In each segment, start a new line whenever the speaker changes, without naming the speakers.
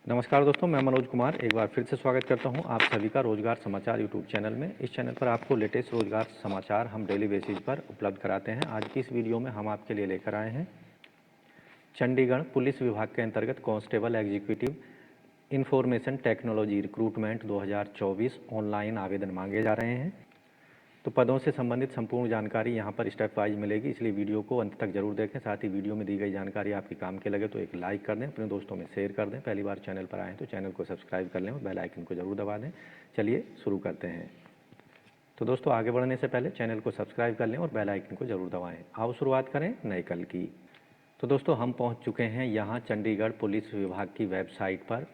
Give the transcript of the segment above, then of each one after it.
नमस्कार दोस्तों, मैं मनोज कुमार एक बार फिर से स्वागत करता हूं आप सभी का रोजगार समाचार यूट्यूब चैनल में। इस चैनल पर आपको लेटेस्ट रोजगार समाचार हम डेली बेसिस पर उपलब्ध कराते हैं। आज की इस वीडियो में हम आपके लिए लेकर आए हैं चंडीगढ़ पुलिस विभाग के अंतर्गत constable executive information technology recruitment 2024 online आवेदन मांगे जा रहे हैं। तो पदों से संबंधित संपूर्ण जानकारी यहाँ पर स्टेप वाइज मिलेगी, इसलिए वीडियो को अंत तक जरूर देखें। साथ ही वीडियो में दी गई जानकारी आपके काम के लगे तो एक लाइक कर दें, अपने दोस्तों में शेयर कर दें। पहली बार चैनल पर आए हैं तो चैनल को सब्सक्राइब कर लें और बेल आइकन को जरूर दबा दें। चलिए शुरू करते हैं। तो दोस्तों, आगे बढ़ने से पहले चैनल को सब्सक्राइब कर लें और बेल आइकन को जरूर दबाएँ। आओ शुरुआत करें नए कल की। तो दोस्तों, हम पहुँच चुके हैं यहाँ चंडीगढ़ पुलिस विभाग की वेबसाइट पर।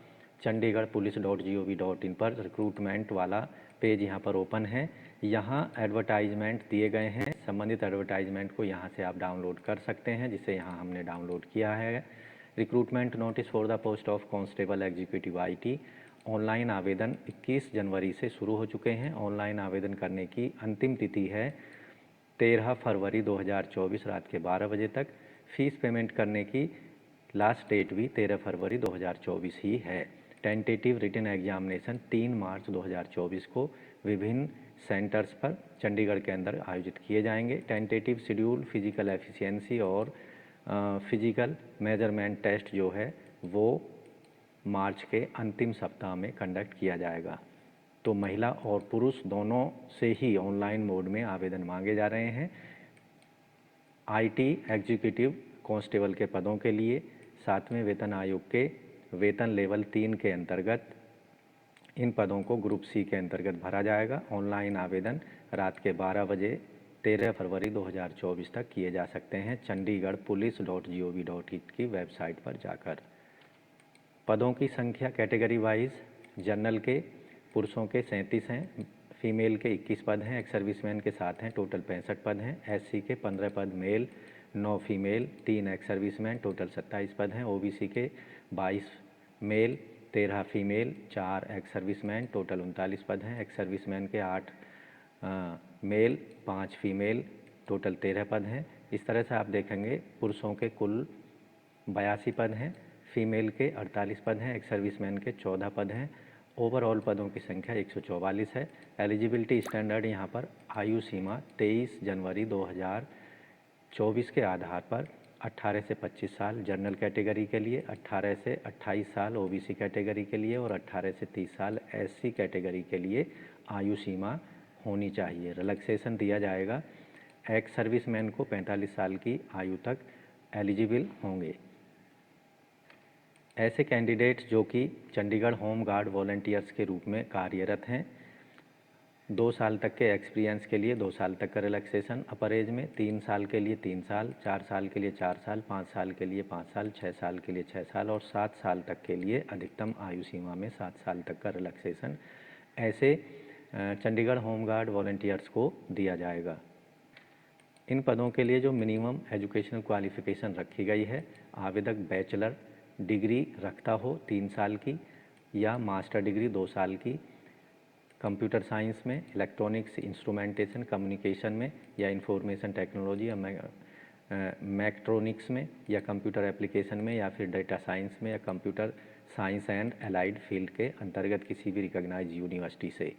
चंडीगढ़ पुलिस.gov.in पर रिक्रूटमेंट वाला पेज यहाँ पर ओपन है। यहाँ एडवर्टाइजमेंट दिए गए हैं। संबंधित एडवर्टाइजमेंट को यहाँ से आप डाउनलोड कर सकते हैं, जिसे यहाँ हमने डाउनलोड किया है। Recruitment notice for the post of constable executive IT। Online आवेदन 21 जनवरी से शुरू हो चुके हैं। ऑनलाइन आवेदन करने की अंतिम तिथि है 13 फरवरी 2024 रात के 12 बजे तक। फीस पेमेंट करने की लास्ट डेट भी 13 फरवरी 2024 ही है। टेंटेटिव रिटन एग्जामिनेशन 3 मार्च 2024 को विभिन्न सेंटर्स पर चंडीगढ़ के अंदर आयोजित किए जाएंगे। टेंटेटिव शेड्यूल फिजिकल एफिशिएंसी और फिजिकल मेजरमेंट टेस्ट जो है वो मार्च के अंतिम सप्ताह में कंडक्ट किया जाएगा। तो महिला और पुरुष दोनों से ही ऑनलाइन मोड में आवेदन मांगे जा रहे हैं। IT एग्जीक्यूटिव कांस्टेबल के पदों के लिए 7वें वेतन आयोग के वेतन लेवल 3 के अंतर्गत इन पदों को ग्रुप C के अंतर्गत भरा जाएगा। ऑनलाइन आवेदन रात के 12 बजे 13 फरवरी 2024 तक किए जा सकते हैं चंडीगढ़ पुलिस.gov.in की वेबसाइट पर जाकर। पदों की संख्या कैटेगरी वाइज जनरल के पुरुषों के 37 हैं, फीमेल के 21 पद हैं, एक्स सर्विसमैन के 7 हैं, टोटल 65 पद हैं। SC के 15 पद male, 9 female, 3 ex serviceman, total 27 पद हैं। OBC के 22 male, 13 female, 4 ex serviceman, total 39 पद हैं। एक्स सर्विसमैन के 8 मेल, 5 फीमेल, टोटल 13 पद हैं। इस तरह से आप देखेंगे पुरुषों के कुल 82 पद हैं, फीमेल के 48 पद हैं, एक्स सर्विसमैन के 14 पद हैं। ओवरऑल पदों की संख्या 144 है। एलिजिबिलिटी स्टैंडर्ड यहाँ पर आयु सीमा 23 जनवरी 2024 के आधार पर 18 से 25 साल जनरल कैटेगरी के लिए, 18 से 28 साल OBC कैटेगरी के लिए और 18 से 30 साल SC कैटेगरी के लिए आयु सीमा होनी चाहिए। रिलैक्सेशन दिया जाएगा। एक्स सर्विसमैन को 45 साल की आयु तक एलिजिबल होंगे। ऐसे कैंडिडेट्स जो कि चंडीगढ़ होम गार्ड वॉलंटियर्स के रूप में कार्यरत हैं, 2 साल तक के एक्सपीरियंस के लिए 2 साल तक का रिलैक्सेशन, अपर एज में 3 साल के लिए 3 साल, 4 साल के लिए 4 साल, 5 साल के लिए 5 साल, 6 साल के लिए 6 साल और 7 साल तक के लिए अधिकतम आयु सीमा में 7 साल तक का रिलैक्सेशन ऐसे चंडीगढ़ होम गार्ड वॉलंटियर्स को दिया जाएगा। इन पदों के लिए जो मिनिमम एजुकेशनल क्वालिफिकेशन रखी गई है, आवेदक बैचलर डिग्री रखता हो 3 साल की या मास्टर डिग्री 2 साल की कंप्यूटर साइंस में, इलेक्ट्रॉनिक्स इंस्ट्रूमेंटेशन कम्युनिकेशन में या इंफॉर्मेशन टेक्नोलॉजी या मैक्ट्रॉनिक्स में या कंप्यूटर एप्लीकेशन में या फिर डेटा साइंस में या computer science and allied field के अंतर्गत किसी भी रिकॉग्नाइज्ड यूनिवर्सिटी से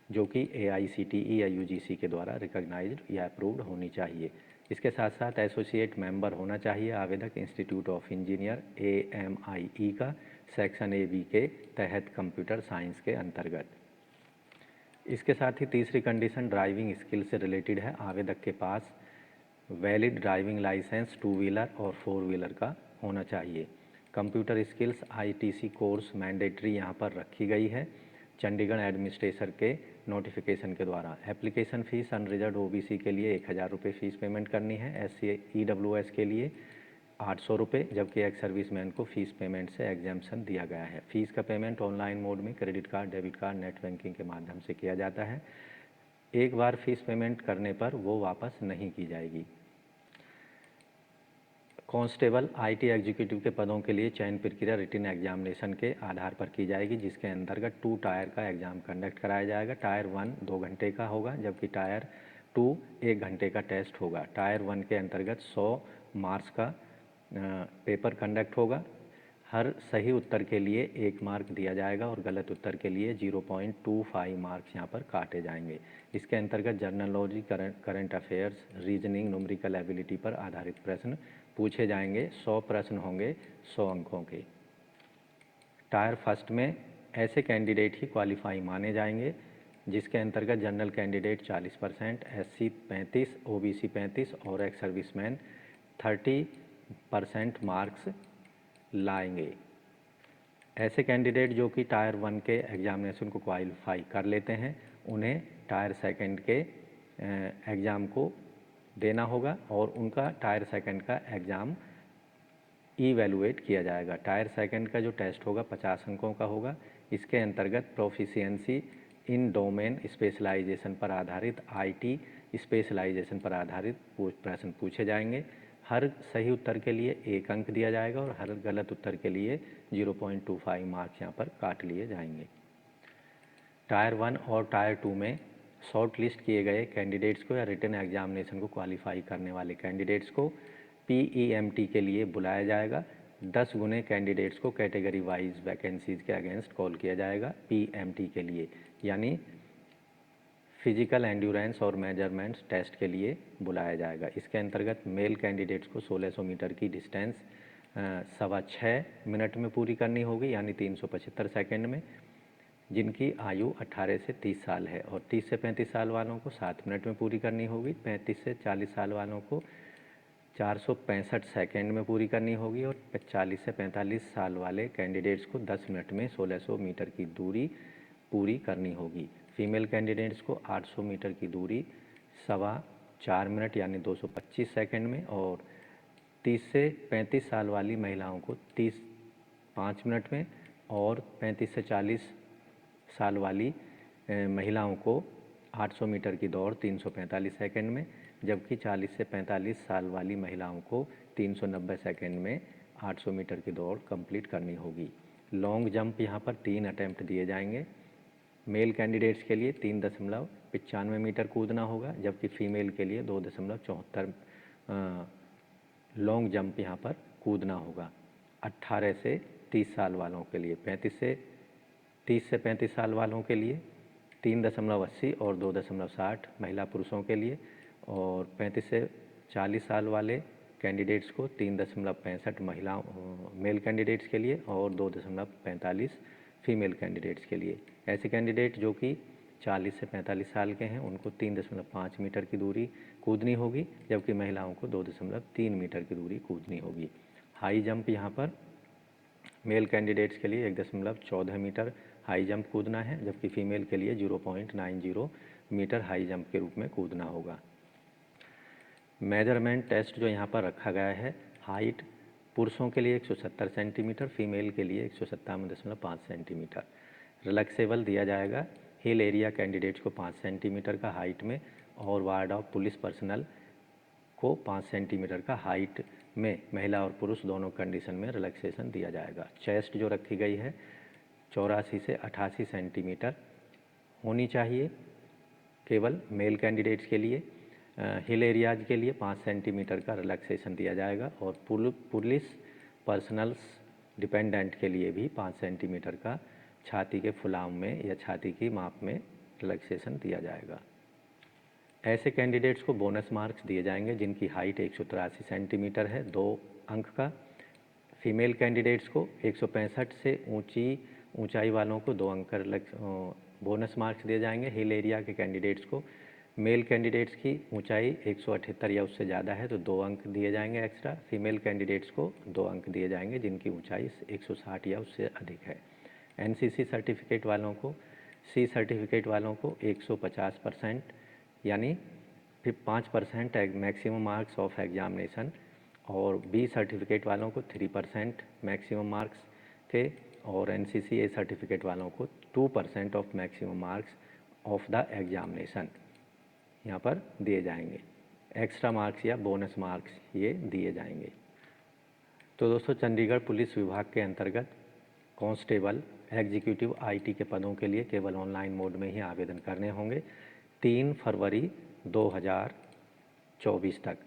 जो कि AICTE या UGC के द्वारा रिकॉग्नाइज्ड या अप्रूव्ड होनी चाहिए। इसके साथ साथ एसोसिएट मेंबर होना चाहिए आवेदक इंस्टीट्यूट ऑफ इंजीनियर AMIE का सेक्शन AB के तहत कंप्यूटर साइंस के अंतर्गत। इसके साथ ही तीसरी कंडीशन ड्राइविंग स्किल से रिलेटेड है। आवेदक के पास वैलिड ड्राइविंग लाइसेंस 2 व्हीलर और 4 व्हीलर का होना चाहिए। Computer skills ITC course mandatory यहाँ पर रखी गई है चंडीगढ़ एडमिनिस्ट्रेशन के नोटिफिकेशन के द्वारा। एप्लीकेशन फ़ीस अनरिजर्व OBC के लिए 1000 रुपये फ़ीस पेमेंट करनी है। SC EWS के लिए 800 रुपये, जबकि एक्स सर्विसमैन को फ़ीस पेमेंट से एग्जाम्पशन दिया गया है। फ़ीस का पेमेंट ऑनलाइन मोड में credit card, debit card, net banking के माध्यम से किया जाता है। एक बार फ़ीस पेमेंट करने पर वो वापस नहीं की जाएगी। कांस्टेबल IT एग्जीक्यूटिव के पदों के लिए चयन प्रक्रिया रिटन एग्जामिनेशन के आधार पर की जाएगी, जिसके अंतर्गत 2 टायर का एग्ज़ाम कंडक्ट कराया जाएगा। टायर 1 2 घंटे का होगा, जबकि टायर 2 1 घंटे का टेस्ट होगा। टायर 1 के अंतर्गत 100 मार्क्स का पेपर कंडक्ट होगा। हर सही उत्तर के लिए 1 मार्क दिया जाएगा और गलत उत्तर के लिए 0.25 मार्क्स यहाँ पर काटे जाएंगे। इसके अंतर्गत general knowledge, current affairs, reasoning, numerical ability पर आधारित प्रश्न पूछे जाएंगे। 100 प्रश्न होंगे 100 अंकों के। टायर फर्स्ट में ऐसे कैंडिडेट ही क्वालिफाई माने जाएंगे जिसके अंतर्गत जनरल कैंडिडेट 40%, SC 35, OBC 35 और एक्स सर्विसमैन 30% मार्क्स लाएंगे। ऐसे कैंडिडेट जो कि टायर 1 के एग्जामिनेशन को क्वालिफाई कर लेते हैं उन्हें टायर सेकंड के एग्ज़ाम को देना होगा और उनका टायर सेकंड का एग्ज़ाम इवैल्यूएट किया जाएगा। टायर सेकंड का जो टेस्ट होगा 50 अंकों का होगा। इसके अंतर्गत प्रोफिशिएंसी इन डोमेन स्पेशलाइजेशन पर आधारित IT स्पेशलाइजेशन पर आधारित प्रश्न पूछे जाएंगे। हर सही उत्तर के लिए 1 अंक दिया जाएगा और हर गलत उत्तर के लिए 0.25 मार्क्स यहाँ पर काट लिए जाएंगे। टायर 1 और टायर 2 में शॉर्ट लिस्ट किए गए कैंडिडेट्स को या रिटन एग्जामिनेशन को क्वालिफाई करने वाले कैंडिडेट्स को PEMT के लिए बुलाया जाएगा। 10 गुने कैंडिडेट्स को कैटेगरी वाइज वैकेंसीज़ के अगेंस्ट कॉल किया जाएगा PMT के लिए, यानी फिजिकल एंड्योरेंस और मेजरमेंट्स टेस्ट के लिए बुलाया जाएगा। इसके अंतर्गत मेल कैंडिडेट्स को 1600 मीटर की डिस्टेंस 6.25 मिनट में पूरी करनी होगी, यानी 375 सेकंड में, जिनकी आयु 18 से 30 साल है, और 30 से 35 साल वालों को 7 मिनट में पूरी करनी होगी। 35 से 40 साल वालों को 465 सेकंड में पूरी करनी होगी और 40 से 45 साल वाले कैंडिडेट्स को 10 मिनट में 1600 मीटर की दूरी पूरी करनी होगी। फीमेल कैंडिडेट्स को 800 मीटर की दूरी 4.25 मिनट यानी 225 सेकंड में, और 30 से 35 साल वाली महिलाओं को 5 मिनट में, और 35 से 40 साल वाली महिलाओं को 800 मीटर की दौड़ 345 सेकंड में, जबकि 40 से 45 साल वाली महिलाओं को 390 सेकंड में 800 मीटर की दौड़ कंप्लीट करनी होगी। लॉन्ग जंप यहाँ पर 3 अटैम्प्ट दिए जाएंगे। मेल कैंडिडेट्स के लिए 3.95 मीटर कूदना होगा, जबकि फीमेल के लिए 2.74 लॉन्ग जंप यहाँ पर कूदना होगा। 18 से 30 साल वालों के लिए, 30 से 35 साल वालों के लिए 3.80 और 2.60 महिला पुरुषों के लिए, और 35 से 40 साल वाले कैंडिडेट्स को 3.65 महिलाओं मेल कैंडिडेट्स के लिए और 2.45 फीमेल कैंडिडेट्स के लिए। ऐसे कैंडिडेट जो कि 40 से 45 साल के हैं उनको 3.5 मीटर की दूरी कूदनी होगी, जबकि महिलाओं को 2.3 मीटर की दूरी कूदनी होगी। हाई जंप यहाँ पर मेल कैंडिडेट्स के लिए 1.14 मीटर हाई जंप कूदना है, जबकि फीमेल के लिए 0.90 मीटर हाई जंप के रूप में कूदना होगा। मेजरमेंट टेस्ट जो यहाँ पर रखा गया है, हाइट पुरुषों के लिए 170 सेंटीमीटर, फीमेल के लिए 157.5 सेंटीमीटर। रिलैक्सेबल दिया जाएगा हिल एरिया कैंडिडेट्स को 5 सेंटीमीटर का हाइट में, और वार्ड ऑफ पुलिस पर्सनल को 5 सेंटीमीटर का हाइट में महिला और पुरुष दोनों कंडीशन में रिलैक्सेशन दिया जाएगा। चेस्ट जो रखी गई है 84 से 88 सेंटीमीटर होनी चाहिए केवल मेल कैंडिडेट्स के लिए। हिल एरियाज के लिए 5 सेंटीमीटर का रिलैक्सेशन दिया जाएगा, और पुलिस पर्सनल्स डिपेंडेंट के लिए भी 5 सेंटीमीटर का छाती के फुलाव में या छाती की माप में रिलैक्सेशन दिया जाएगा। ऐसे कैंडिडेट्स को बोनस मार्क्स दिए जाएंगे जिनकी हाइट 183 सेंटीमीटर है, 2 अंक का। फीमेल कैंडिडेट्स को 165 से ऊंचाई वालों को 2 अंक का बोनस मार्क्स दिए जाएंगे। हिल एरिया के कैंडिडेट्स को, मेल कैंडिडेट्स की ऊंचाई 178 या उससे ज़्यादा है तो 2 अंक दिए जाएंगे एक्स्ट्रा। फीमेल कैंडिडेट्स को 2 अंक दिए जाएंगे जिनकी ऊंचाई 160 या उससे अधिक है। NCC सर्टिफिकेट वालों को, C सर्टिफिकेट वालों को 150% यानी फिर 5% मैक्सिमम मार्क्स ऑफ एग्जामिनेशन, और B सर्टिफिकेट वालों को 3% मैक्सिमम मार्क्स के, और NCC A सर्टिफिकेट वालों को 2% of maximum marks of the examination यहाँ पर दिए जाएंगे। एक्स्ट्रा मार्क्स या बोनस मार्क्स ये दिए जाएंगे। तो दोस्तों, चंडीगढ़ पुलिस विभाग के अंतर्गत कांस्टेबल, एग्जीक्यूटिव IT के पदों के लिए केवल ऑनलाइन मोड में ही आवेदन करने होंगे 3 फरवरी 2024 तक।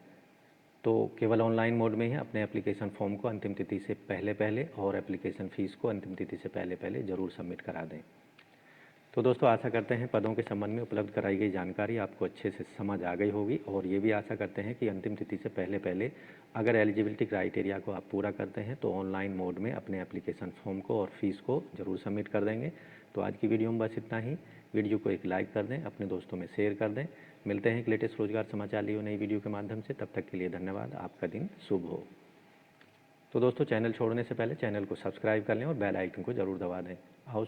तो केवल ऑनलाइन मोड में ही अपने एप्लीकेशन फॉर्म को अंतिम तिथि से पहले और एप्लीकेशन फ़ीस को अंतिम तिथि से पहले ज़रूर सबमिट करा दें। तो दोस्तों आशा करते हैं पदों के संबंध में उपलब्ध कराई गई जानकारी आपको अच्छे से समझ आ गई होगी, और ये भी आशा करते हैं कि अंतिम तिथि से पहले अगर एलिजिबिलिटी क्राइटेरिया को आप पूरा करते हैं तो ऑनलाइन मोड में अपने एप्लीकेशन फॉर्म को और फीस को ज़रूर सबमिट कर देंगे। तो आज की वीडियो में बस इतना ही। वीडियो को एक लाइक कर दें, अपने दोस्तों में शेयर कर दें। मिलते हैं एक लेटेस्ट रोजगार समाचार लिए नई वीडियो के माध्यम से। तब तक के लिए धन्यवाद। आपका दिन शुभ हो। तो दोस्तों चैनल छोड़ने से पहले चैनल को सब्सक्राइब कर लें और बेल आइकन को ज़रूर दबा दें। आओ